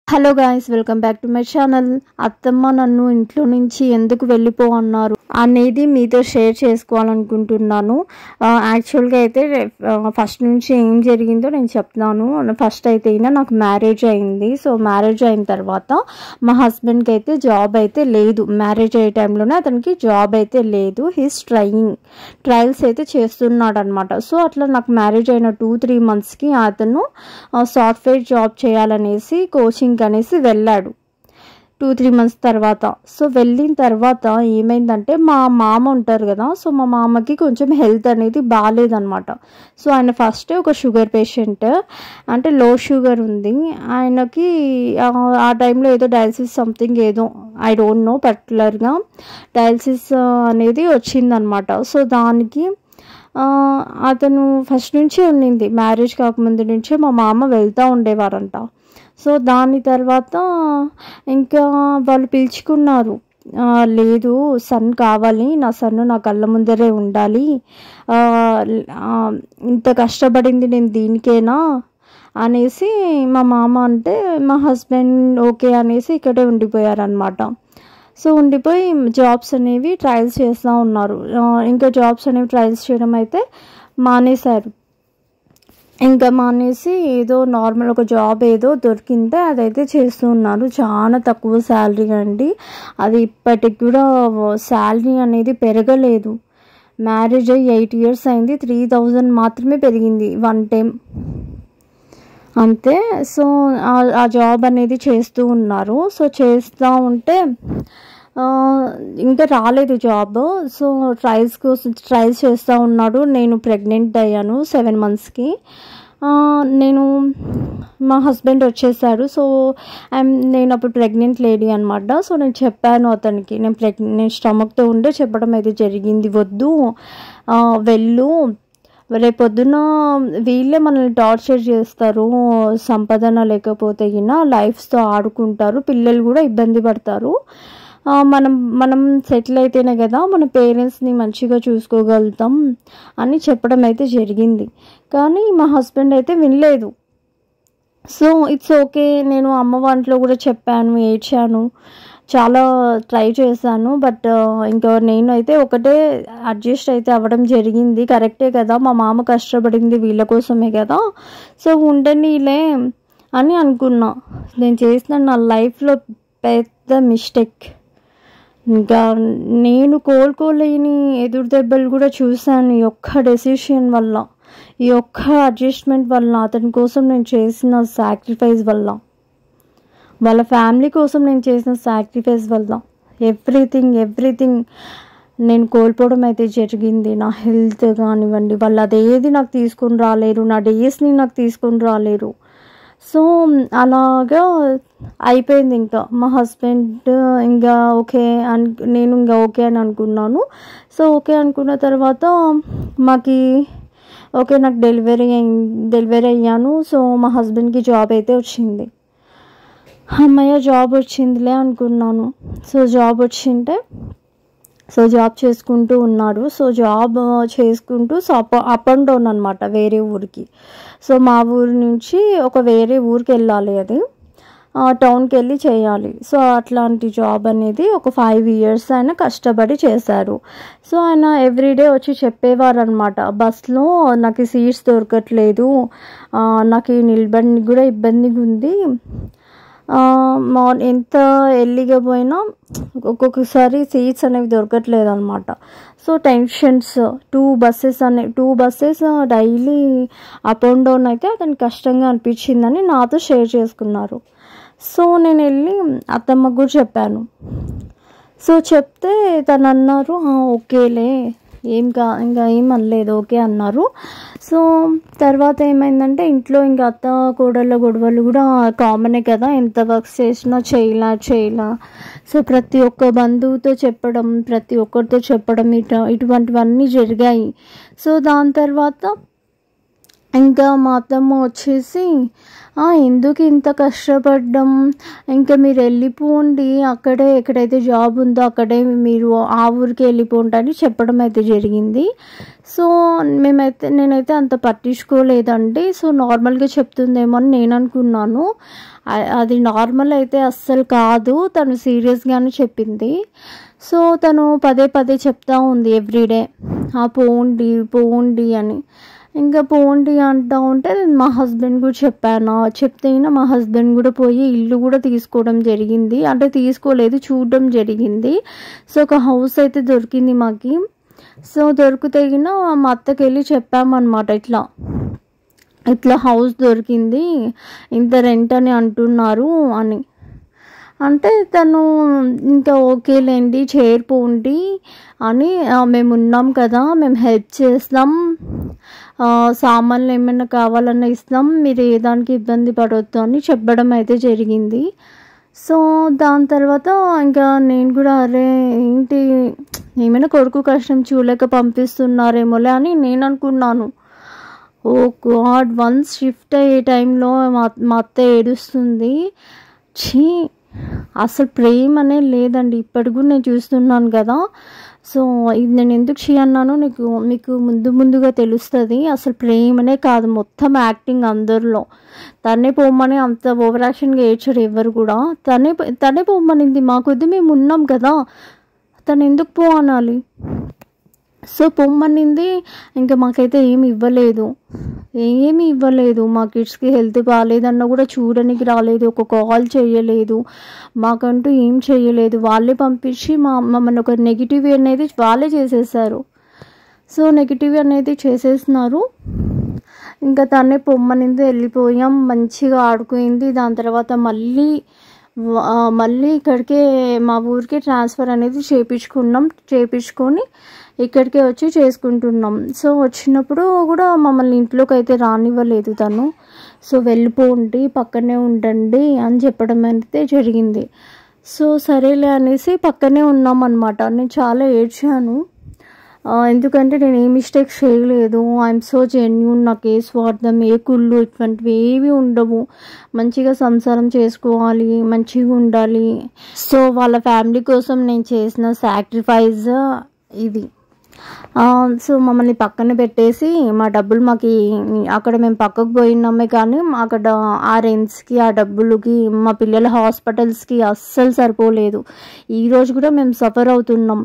Hello guys, welcome back to my channel. అత్తమ్మ నన్ను ఇంట్లో నుంచి ఎందుకు వెళ్ళిపో అన్నారు అనేది మీతో షేర్ చేసుకోవాలనుకుంటున్నాను. యాక్చువల్గా అయితే ఫస్ట్ నుంచి ఏం జరిగిందో నేను చెప్తాను. ఫస్ట్ అయితే నాకు మ్యారేజ్ అయింది. సో మ్యారేజ్ అయిన తర్వాత మా హస్బెండ్కి అయితే జాబ్ అయితే లేదు. మ్యారేజ్ అయ్యే టైంలోనే అతనికి జాబ్ అయితే లేదు. హీస్ ట్రయల్స్ అయితే చేస్తున్నాడు అనమాట. సో అట్లా నాకు మ్యారేజ్ అయిన 2-3 monthsకి అతను సాఫ్ట్వేర్ జాబ్ చేయాలనేసి కోచింగ్ అనేసి వెళ్ళాడు 2-3 months తర్వాత. సో వెళ్ళిన తర్వాత ఏమైందంటే మా మామ ఉంటారు కదా, సో మా మామకి కొంచెం హెల్త్ అనేది బాగాలేదనమాట. సో ఆయన ఫస్ట్ ఒక షుగర్ పేషెంట్, అంటే లో షుగర్ ఉంది ఆయనకి. ఆ టైంలో ఏదో డయాలసిస్ సంథింగ్ ఏదో ఐ డోంట్ నో పర్టికులర్గా డయాలసిస్ అనేది వచ్చిందనమాట. సో దానికి అతను ఫస్ట్ నుంచి ఉండింది, మ్యారేజ్ కాకముందు నుంచే మా మామ వెళ్తూ ఉండేవారంట. సో దాని తర్వాత ఇంకా వాళ్ళు పిలుచుకున్నారు, లేదు సన్ కావాలి, నా సన్ను నా కళ్ళ ముందరే ఉండాలి, ఇంత కష్టపడింది నేను దీనికేనా అనేసి మా మామ అంటే మా హస్బెండ్ ఓకే అనేసి ఇక్కడే ఉండిపోయారనమాట. సో ఉండిపోయి జాబ్స్ అనేవి ట్రయల్స్ చేస్తూ ఉన్నారు. ఇంకా జాబ్స్ అనేవి ట్రయల్స్ చేయడం అయితే మానేశారు. ఇంకా మానేసి ఏదో నార్మల్ ఒక జాబ్ ఏదో దొరికింటే అదైతే చేస్తూ ఉన్నారు. చాలా తక్కువ శాలరీ అండి, అది ఇప్పటికి కూడా శాలరీ అనేది పెరగలేదు. మ్యారేజ్ అయ్యి 8 years అయింది, 3,000 మాత్రమే పెరిగింది వన్ టైం అంతే. సో ఆ జాబ్ అనేది చేస్తూ ఉన్నారు. సో చేస్తూ ఉంటే ఇంకా రాలేదు జాబ్. సో ట్రయల్స్ చేస్తూ ఉన్నాడు. నేను ప్రెగ్నెంట్ అయ్యాను 7 monthsకి. నేను మా హస్బెండ్ వచ్చేసాడు. సో నేను అప్పుడు ప్రెగ్నెంట్ లేడీ అనమాట. సో నేను చెప్పాను అతనికి, నేను స్టమక్తో ఉండే చెప్పడం అయితే జరిగింది, వద్దు వెళ్ళు, రేపొద్దున వీళ్ళే మనల్ని టార్చర్ చేస్తారు, సంపాదన లేకపోతే లైఫ్తో ఆడుకుంటారు, పిల్లలు కూడా ఇబ్బంది పడతారు, మనం సెటిల్ అయితేనే కదా మన పేరెంట్స్ని మంచిగా చూసుకోగలుగుతాం అని చెప్పడం అయితే జరిగింది. కానీ మా హస్బెండ్ అయితే వినలేదు. సో ఇట్స్ ఓకే, నేను అమ్మ వంటలో కూడా చెప్పాను, ఏడ్చాను, చాలా ట్రై చేశాను. బట్ ఇంకా నేను అయితే ఒకటే అడ్జస్ట్ అయితే అవ్వడం జరిగింది. కరెక్టే కదా, మా మామ కష్టపడింది వీళ్ళ కోసమే కదా, సో ఉండనీలే అని అనుకున్నా. నేను చేసిన నా లైఫ్లో పెద్ద మిస్టేక్. ఇంకా నేను కోలుకోలేని ఎదురు దెబ్బలు కూడా చూశాను ఈ ఒక్క డెసిషన్ వల్ల, ఈ ఒక్క అడ్జస్ట్మెంట్ వల్ల, అతని కోసం నేను చేసిన సాక్రిఫైస్ వల్ల, వాళ్ళ ఫ్యామిలీ కోసం నేను చేసిన సాక్రిఫైస్ వల్ల ఎవ్రీథింగ్ నేను కోల్పోవడం అయితే జరిగింది. నా హెల్త్ కానివ్వండి, వాళ్ళు అదేది నాకు తీసుకొని రాలేరు, నా డేస్ని నాకు తీసుకొని రాలేరు. సో అలాగా అయిపోయింది. ఇంకా మా హస్బెండ్ ఇంకా ఓకే నేను ఇంకా ఓకే అని అనుకున్నాను. సో ఓకే అనుకున్న తర్వాత మాకు ఓకే, నాకు డెలివరీ అయ్యాను. సో మా హస్బెండ్కి జాబ్ అయితే వచ్చింది. అమ్మయ్య జాబ్ వచ్చిందిలే అనుకున్నాను. సో జాబ్ వచ్చింటే జాబ్ చేసుకుంటూ ఉన్నాడు. సో జాబ్ చేసుకుంటూ అప్ అండ్ డౌన్ అనమాట వేరే ఊరికి. సో మా ఊరి నుంచి ఒక వేరే ఊరికి వెళ్ళాలి, అది టౌన్కి వెళ్ళి చేయాలి. సో అట్లాంటి జాబ్ అనేది ఒక 5 years ఆయన కష్టపడి చేశారు. సో ఆయన ఎవ్రీడే వచ్చి చెప్పేవారు అనమాట, బస్లో నాకు సీట్స్ దొరకట్లేదు, నాకు నిలబడికి కూడా ఇబ్బందిగా ఉంది, ఎంత ఎర్లీగా పోయినా ఒక్కొక్కసారి సీట్స్ అనేవి దొరకట్లేదు అనమాట. So tensions, 2 buses daily up and down అయితే అతనికి కష్టంగా అనిపించిందని నాతో షేర్ చేసుకున్నారు. సో నేను వెళ్ళి అత్తమ్మకు కూడా చెప్పాను. సో చెప్తే తను అన్నారు, ఓకేలే ఇంకా ఏం అనలేదు, ఓకే అన్నారు. సో తర్వాత ఏమైందంటే ఇంట్లో ఇంకా అత్త కోడళ్ళ గొడవలు కూడా కామనే కదా, ఎంత వర్క్ చేసినా చేయలా. సో ప్రతి ఒక్క బంధువుతో చెప్పడం, ప్రతి ఒక్కరితో చెప్పడం, ఇటువంటివన్నీ జరిగాయి. సో దాని తర్వాత ఇంకా మా అత్తమ్మ వచ్చేసి ఎందుకు ఇంత కష్టపడ్డం, ఇంకా మీరు వెళ్ళిపోండి, అక్కడే ఎక్కడైతే జాబ్ ఉందో అక్కడే మీరు ఆ ఊరికి వెళ్ళిపోండి అని చెప్పడం అయితే జరిగింది. సో నేనైతే అంత పట్టించుకోలేదండి. సో నార్మల్గా చెప్తుందేమో అని నేను అనుకున్నాను. అది నార్మల్ అయితే అస్సలు కాదు, తను సీరియస్గానే చెప్పింది. సో తను పదే పదే చెప్తా ఉంది ఎవ్రీడే పోండి పోండి అని. ఇంకా పోండి అంటూ ఉంటే నేను మా హస్బెండ్ కూడా చెప్పాను. చెప్తే మా హస్బెండ్ కూడా పోయి ఇల్లు కూడా తీసుకోవడం జరిగింది. అంటే తీసుకోలేదు, చూడడం జరిగింది. సో ఒక హౌస్ అయితే దొరికింది మాకి. సో దొరికితే మా అత్తకి వెళ్ళి చెప్పామన్నమాట, ఇట్లా హౌస్ దొరికింది, ఇంత రెంట్ అని అంటున్నారు అని. అంటే తను ఇంకా ఓకేలేండి చేరిపోండి అని, మేము ఉన్నాం కదా, మేము హెల్ప్ చేస్తాం, సామాన్లు ఏమైనా కావాలన్నా ఇస్తాం, మీరు ఏ దానికి ఇబ్బంది పడవద్దు అని చెప్పడం అయితే జరిగింది. సో దాని తర్వాత ఇంకా నేను కూడా అరే ఏంటి ఏమైనా కొడుకు కష్టం చూడలేక పంపిస్తున్నారేమోలే అని నేను అనుకున్నాను. ఓ గాడ్, వన్స్ షిఫ్ట్ అయ్యే టైంలో మా అత్త ఏడుస్తుంది. అసలు ప్రేమ అనే లేదండి, ఇప్పటికి కూడా నేను చూస్తున్నాను కదా. సో ఇది నేను ఎందుకు అన్నాను మీకు ముందుగా తెలుస్తుంది. అసలు ప్రేమనే కాదు, మొత్తం యాక్టింగ్ అందరిలో. తనే పోమ్మని అంత ఓవర్ యాక్షన్గా ఏడ్చారు ఎవరు కూడా. తనే పోమ్మనింది, మా కొద్ది మేము ఉన్నాం కదా, తను ఎందుకు పో అనాలి. సో పొమ్మనింది. ఇంకా మాకైతే ఏమి ఇవ్వలేదు, మా కిడ్స్కి హెల్త్ బాగాలేదన్నా కూడా చూడడానికి రాలేదు, ఒక కాల్ చేయలేదు, మాకంటూ ఏం చేయలేదు. వాళ్ళే పంపించి మమ్మల్ని ఒక నెగిటివ్ అనేది వాళ్ళే చేసేసారు. సో నెగిటివ్ అనేది చేసేసినారు. ఇంకా తనే పొమ్మనింది, వెళ్ళిపోయాం, మంచిగా ఆడుకుంది. దాని తర్వాత మళ్ళీ ఇక్కడికే మా ఊరికి ట్రాన్స్ఫర్ అనేది చేయించుకొని ఇక్కడికే వచ్చి చేసుకుంటున్నాం. సో వచ్చినప్పుడు కూడా మమ్మల్ని ఇంట్లోకి అయితే రానివ్వలేదు తను. సో వెళ్ళిపోండి, పక్కనే ఉండండి అని చెప్పడం అయితే జరిగింది. సో సరేలే అనేసి పక్కనే ఉన్నాం అన్నమాట. నేను చాలా ఏడ్చాను, ఎందుకంటే నేను ఏ మిస్టేక్స్ చేయలేదు. ఐఎమ్ సో జెన్యూన్, నాకు ఏ స్వార్థం ఏ కుళ్ళు ఇటువంటివి ఏవి ఉండవు. మంచిగా సంసారం చేసుకోవాలి, మంచిగా ఉండాలి. సో వాళ్ళ ఫ్యామిలీ కోసం నేను చేసిన సాక్రిఫైస్ ఇది. సో మమ్మల్ని పక్కన పెట్టేసి మా డబ్బులు మాకు అక్కడ మేము పక్కకు పోయినామే, కానీ అక్కడ ఆ రెంట్స్కి ఆ డబ్బులకి మా పిల్లల హాస్పిటల్స్కి అస్సలు సరిపోలేదు. ఈరోజు కూడా మేము సఫర్ అవుతున్నాం.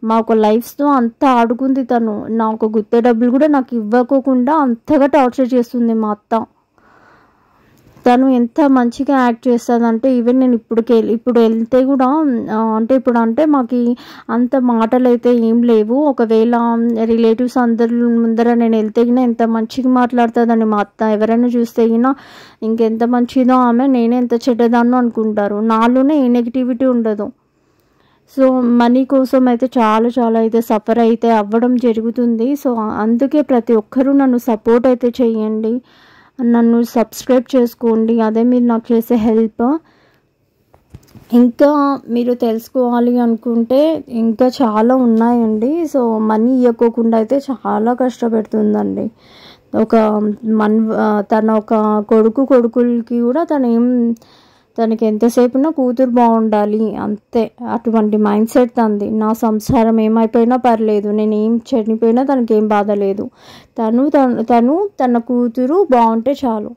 మా ఒక లైఫ్తో అంతా ఆడుకుంది తను. నా ఒక గుత్త డబ్బులు కూడా నాకు ఇవ్వకోకుండా అంతగా టార్చర్ చేస్తుంది మా అత్త. తను ఎంత మంచిగా యాక్ట్ చేస్తుంది అంటే ఈవెన్ నేను ఇప్పుడు వెళ్తే కూడా అంటే మాకు అంత మాటలు అయితే ఏం లేవు. ఒకవేళ రిలేటివ్స్ అందరి ముందర నేను వెళ్తే ఎంత మంచిగా మాట్లాడుతుందని మా అత్త. ఎవరైనా చూస్తే ఇంకెంత మంచిదో ఆమె, నేనే ఎంత చెడ్డదాన్నో అనుకుంటారు. నాలోనే ఏ నెగిటివిటీ ఉండదు. సో మనీ కోసం అయితే చాలా అయితే సఫర్ అయితే అవ్వడం జరుగుతుంది. సో అందుకే ప్రతి ఒక్కరూ నన్ను సపోర్ట్ అయితే చేయండి, నన్ను సబ్స్క్రైబ్ చేసుకోండి, అదే మీరు నాకు చేసే హెల్ప్. ఇంకా మీరు తెలుసుకోవాలి అనుకుంటే ఇంకా చాలా ఉన్నాయండి. సో మనీ ఇవ్వకోకుండా అయితే చాలా కష్టపెడుతుందండి. తన ఒక కొడుకులకి కూడా తనకి ఎంతసేపునా కూతురు బాగుండాలి అంతే, అటువంటి మైండ్ సెట్ తంది. నా సంసారం ఏమైపోయినా పర్లేదు, నేను ఏం చనిపోయినా తనకేం బాధ లేదు, తన కూతురు బాగుంటే చాలు.